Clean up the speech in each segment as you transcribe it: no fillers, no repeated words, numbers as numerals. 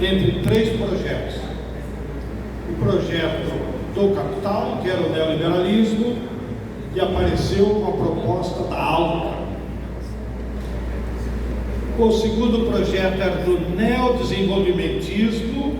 entre três projetos. O projeto do capital, que era o neoliberalismo, que apareceu com a proposta da ALCA. O segundo projeto era do neodesenvolvimentismo,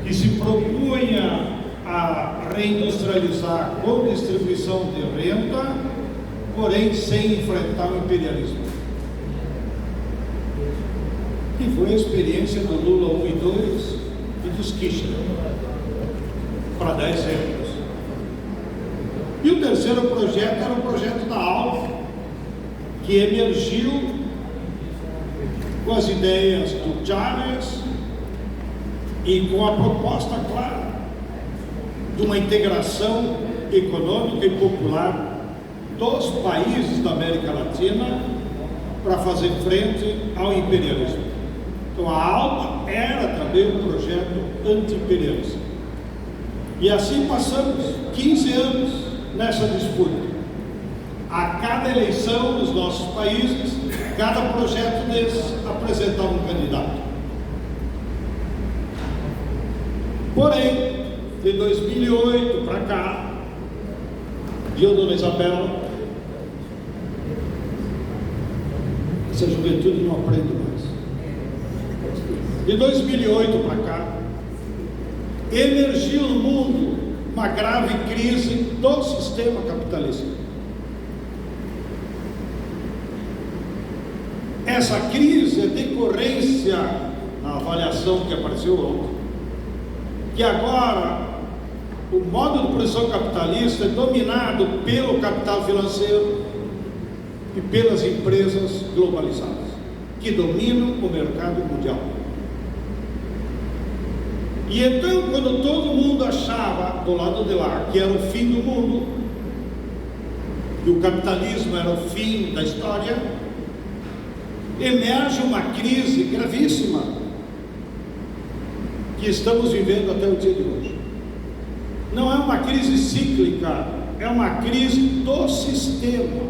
que se propunha a reindustrializar com distribuição de renda, porém sem enfrentar o imperialismo. Que foi a experiência do Lula 1 e 2 e dos Kirchner, para dar exemplos. E o terceiro projeto era o projeto da ALCA, que emergiu com as ideias do Chávez e com a proposta clara de uma integração econômica e popular dos países da América Latina para fazer frente ao imperialismo. Então a ALCA era também um projeto anti-imperialista. E assim passamos 15 anos nessa disputa. A cada eleição nos nossos países, cada projeto desses apresentava um candidato. Porém, de 2008 para cá, viu, dona Isabel, essa juventude não aprende mais. De 2008 para cá, emergiu no mundo uma grave crise do sistema capitalista. Essa crise é decorrência, na avaliação que apareceu ontem, que agora o modo de produção capitalista é dominado pelo capital financeiro e pelas empresas globalizadas, que dominam o mercado mundial. E então, quando todo mundo achava do lado de lá que era o fim do mundo, e o capitalismo era o fim da história, emerge uma crise gravíssima que estamos vivendo até o dia de hoje. Não é uma crise cíclica, é uma crise do sistema.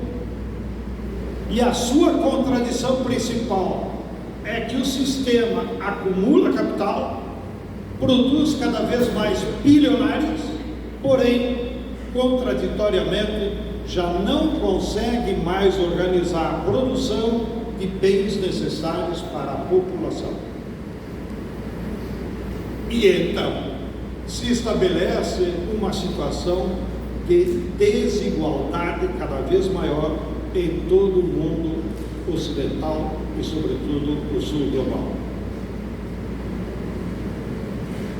E a sua contradição principal é que o sistema acumula capital, produz cada vez mais bilionários, porém, contraditoriamente, já não consegue mais organizar a produção de bens necessários para a população. E então se estabelece uma situação de desigualdade cada vez maior em todo o mundo ocidental e sobretudo no sul global.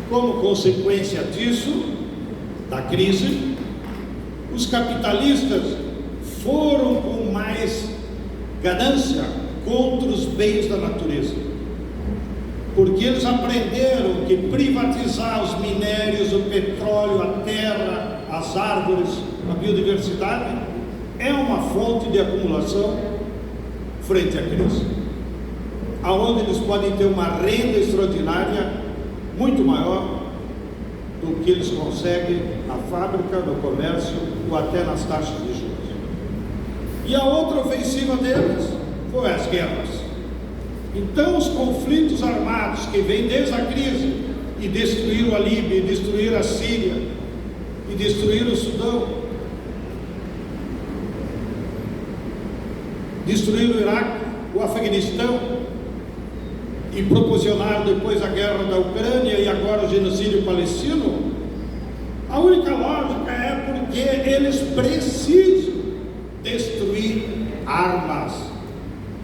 Como consequência disso, da crise, os capitalistas foram com mais ganância contra os bens da natureza, porque eles aprenderam que privatizar os minérios, o petróleo, a terra, as árvores, a biodiversidade é uma fonte de acumulação frente à crise, aonde eles podem ter uma renda extraordinária muito maior do que eles conseguem na fábrica, no comércio ou até nas taxas de juros. E a outra ofensiva deles foi as guerras. Então os conflitos armados que vêm desde a crise e destruíram a Líbia, e destruíram a Síria, e destruíram o Sudão, destruíram o Iraque, o Afeganistão, e proporcionaram depois a guerra da Ucrânia e agora o genocídio palestino, a única lógica é porque eles precisam destruir armas,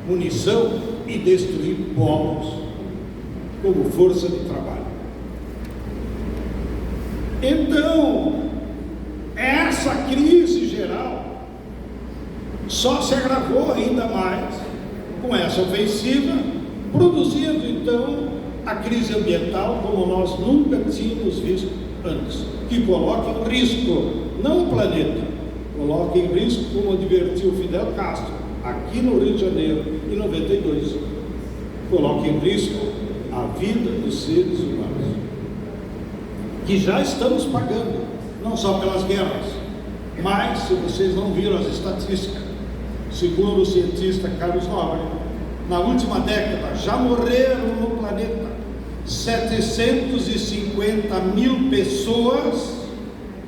munição e destruir povos como força de trabalho. Então, essa crise geral só se agravou ainda mais com essa ofensiva, produzindo então a crise ambiental como nós nunca tínhamos visto antes, que coloca em risco não o planeta, coloca em risco, como advertiu Fidel Castro aqui no Rio de Janeiro em 92, coloca em risco a vida dos seres humanos, que já estamos pagando, não só pelas guerras, mas, se vocês não viram as estatísticas, segundo o cientista Carlos Nobre, na última década já morreram no planeta 750 mil pessoas,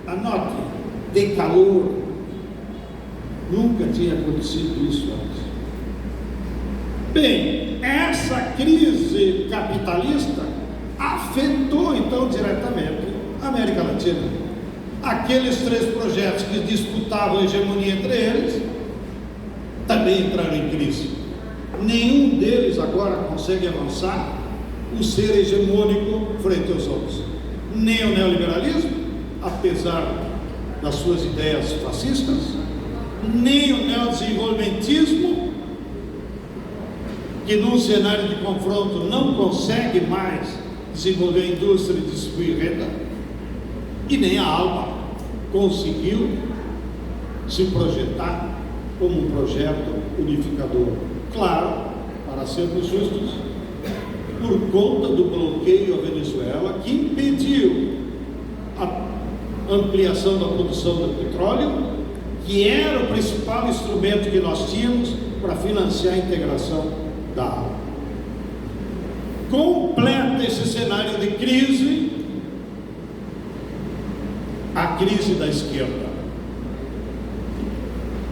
anote, de calor. Nunca tinha acontecido isso antes. Bem, essa crise capitalista afetou então diretamente a América Latina. Aqueles 3 projetos que disputavam a hegemonia entre eles também entraram em crise. Nenhum deles agora consegue avançar o ser hegemônico frente aos outros. Nem o neoliberalismo, apesar das suas ideias fascistas, nem o neodesenvolvimentismo, que num cenário de confronto não consegue mais desenvolver a indústria e distribuir renda, e nem a ALBA conseguiu se projetar como um projeto unificador. Claro, para sermos justos, por conta do bloqueio à Venezuela, que impediu a ampliação da produção do petróleo, que era o principal instrumento que nós tínhamos para financiar a integração da ALBA. Completa esse cenário de crise a crise da esquerda.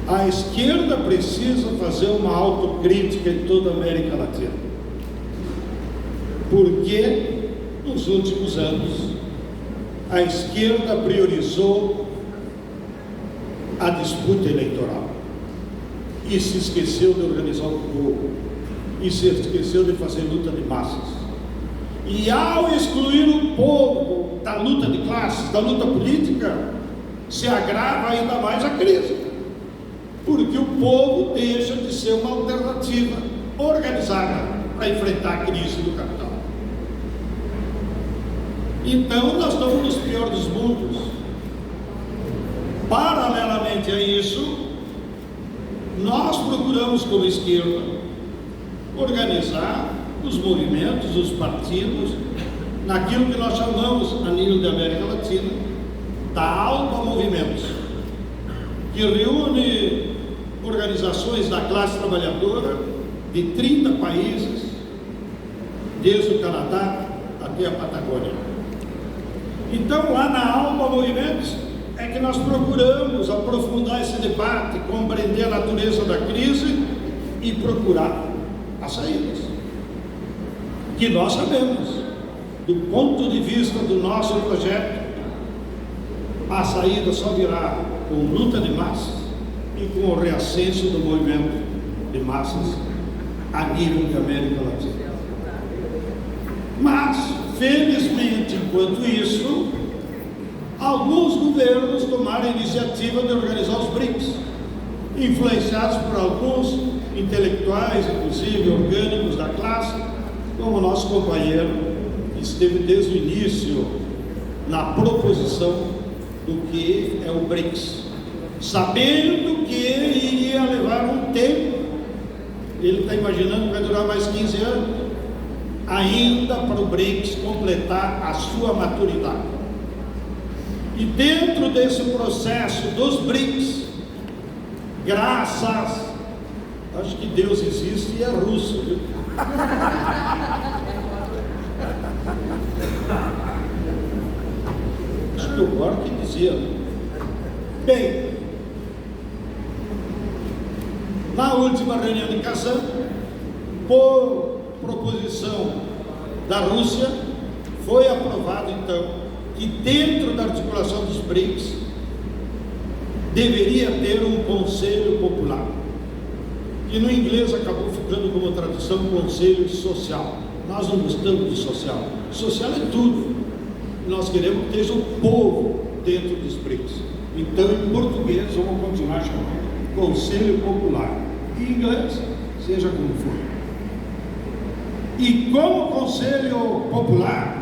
A esquerda precisa fazer uma autocrítica em toda a América Latina, porque nos últimos anos a esquerda priorizou a disputa eleitoral e se esqueceu de organizar o povo, e se esqueceu de fazer luta de massas. E ao excluir o povo da luta de classes, da luta política, se agrava ainda mais a crise, porque o povo deixa de ser uma alternativa organizada para enfrentar a crise do capital. Então nós estamos nos piores dos mundos. Paralelamente a isso, nós procuramos como esquerda organizar os movimentos, os partidos, naquilo que nós chamamos, a nível da América Latina, da ALBA Movimentos, que reúne organizações da classe trabalhadora de 30 países, desde o Canadá até a Patagônia. Então, lá na ALBA Movimentos, é que nós procuramos aprofundar esse debate, compreender a natureza da crise e procurar as saídas, que nós sabemos, do ponto de vista do nosso projeto, a saída só virá com luta de massas e com o reascenso do movimento de massas a nível da América Latina. Mas, felizmente, enquanto isso, alguns governos tomaram a iniciativa de organizar os BRICS, influenciados por alguns intelectuais, inclusive orgânicos da classe, como o nosso companheiro, que esteve desde o início na proposição do que é o BRICS, sabendo que iria levar um tempo. Ele está imaginando que vai durar mais 15 anos, ainda para o BRICS completar a sua maturidade. E dentro desse processo dos BRICS, graças, acho que Deus existe e é russo, viu? Acho que o Gorky dizia. Bem, na última reunião de Kazan, por proposição da Rússia, foi aprovado então que dentro da articulação dos BRICS deveria ter um conselho popular, que no inglês acabou ficando como tradução conselho social. Nós não gostamos de social. Social é tudo. Nós queremos que esteja o povo dentro dos BRICS. Então, em português, vamos continuar chamando conselho popular. Em inglês, seja como for. E como conselho popular,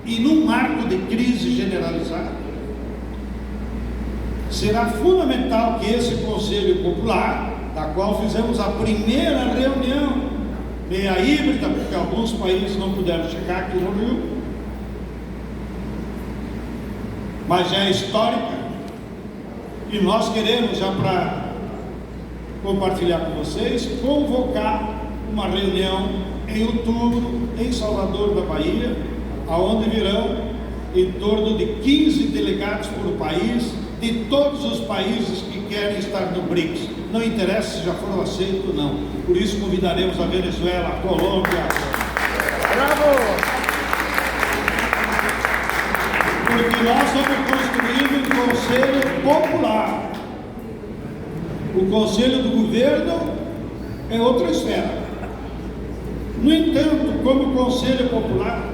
e num marco de crise generalizada, será fundamental que esse conselho popular, da qual fizemos a primeira reunião, meia híbrida, porque alguns países não puderam chegar aqui no Rio, mas é histórica, e nós queremos, já para compartilhar com vocês, convocar uma reunião em outubro, em Salvador da Bahia, aonde virão em torno de 15 delegados por país, de todos os países que querem estar no BRICS. Não interessa se já foram aceitos ou não. Por isso convidaremos a Venezuela, a Colômbia. Bravo! Porque nós estamos construindo um conselho popular. O conselho do governo é outra esfera. No entanto, como conselho popular,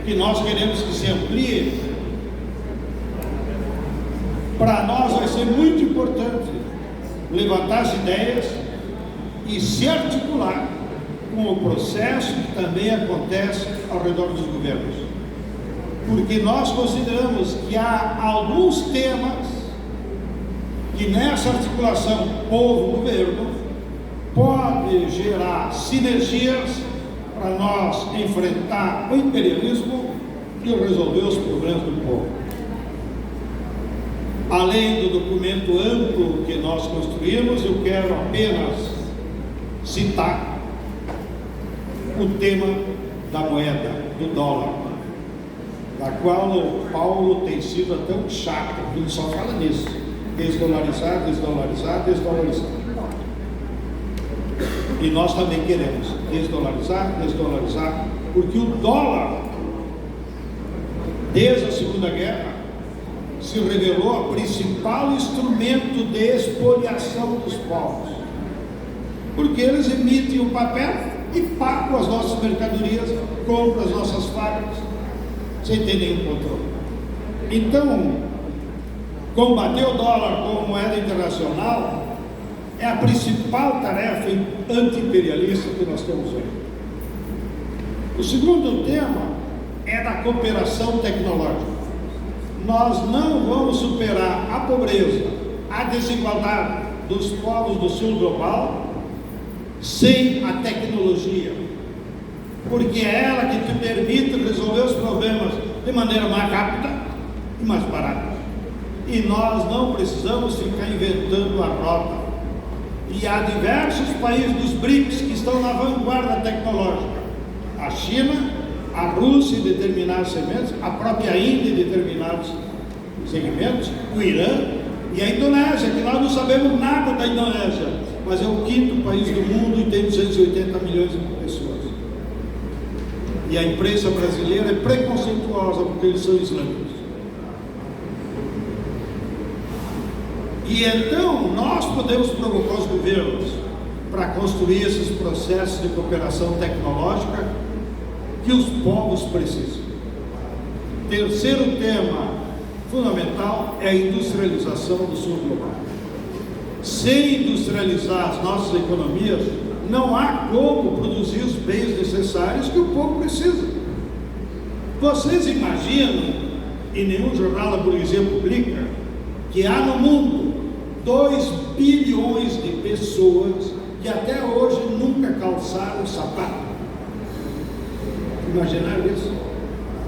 que nós queremos que se amplie, para nós vai ser muito importante levantar as ideias e se articular com o processo que também acontece ao redor dos governos. Porque nós consideramos que há alguns temas que nessa articulação povo-governo pode gerar sinergias para nós enfrentar o imperialismo e resolver os problemas do povo. Além do documento amplo que nós construímos, eu quero apenas citar o tema da moeda, do dólar, da qual o Paulo tem sido até um chato, porque ele só fala nisso: desdolarizar, desdolarizar, desdolarizar. E nós também queremos desdolarizar, desdolarizar, porque o dólar, desde a Segunda Guerra, se revelou o principal instrumento de expoliação dos povos, porque eles emitem o papel e pagam as nossas mercadorias, compram as nossas fábricas, sem ter nenhum controle. Então, combater o dólar como moeda internacional é a principal tarefa anti-imperialista que nós temos hoje. O segundo tema é da cooperação tecnológica. Nós não vamos superar a pobreza, a desigualdade dos povos do sul global sem a tecnologia, porque é ela que te permite resolver os problemas de maneira mais rápida e mais barata. E nós não precisamos ficar inventando a roda. E há diversos países dos BRICS que estão na vanguarda tecnológica. A China, a Rússia em determinados segmentos, a própria Índia em determinados segmentos, o Irã e a Indonésia, que nós não sabemos nada da Indonésia, mas é o quinto país do mundo e tem 280 milhões de pessoas. E a imprensa brasileira é preconceituosa porque eles são islâmicos. E então nós podemos provocar os governos para construir esses processos de cooperação tecnológica que os povos precisam. Terceiro tema fundamental é a industrialização do sul global. Sem industrializar as nossas economias, não há como produzir os bens necessários que o povo precisa. Vocês imaginam, e nenhum jornal da burguesia publica, que há no mundo 2 bilhões de pessoas que até hoje nunca calçaram sapato? Imaginaram isso?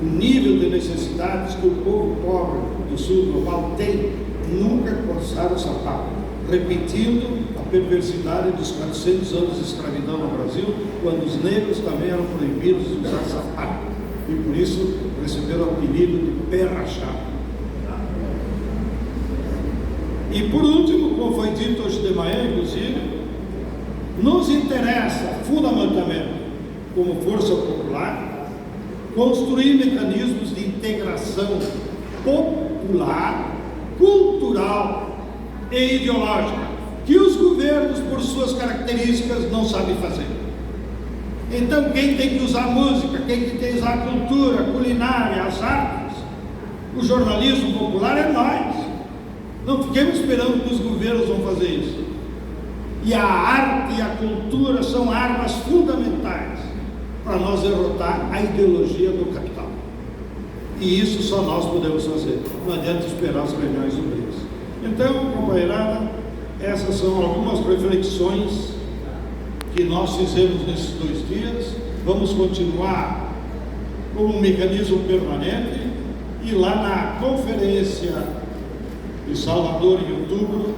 O nível de necessidades que o povo pobre do sul global tem, nunca calçaram sapato, repetindo a perversidade dos 400 anos de escravidão no Brasil, quando os negros também eram proibidos de usar sapato, e por isso receberam o apelido de pé rachado. E por último, como foi dito hoje de manhã, inclusive, nos interessa fundamentalmente, como força popular, construir mecanismos de integração popular, cultural e ideológica, que os governos, por suas características, não sabem fazer. Então, quem tem que usar música, quem tem que usar a cultura, a culinária, as artes, o jornalismo popular é nós. Não fiquemos esperando que os governos vão fazer isso. E a arte e a cultura são armas fundamentais para nós derrotar a ideologia do capital. E isso só nós podemos fazer. Não adianta esperar as reuniões do BRICS. Então, companheirada, essas são algumas reflexões que nós fizemos nesses 2 dias. Vamos continuar com um mecanismo permanente e lá na conferência de Salvador em outubro,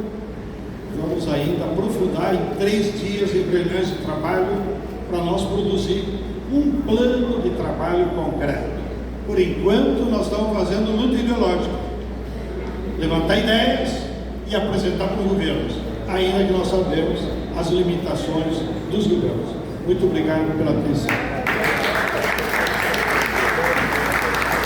vamos ainda aprofundar em 3 dias em reuniões de trabalho para nós produzir um plano de trabalho concreto. Por enquanto, nós estamos fazendo luta ideológica, levantar ideias e apresentar para os governos, ainda que nós sabemos as limitações dos governos. Muito obrigado pela atenção.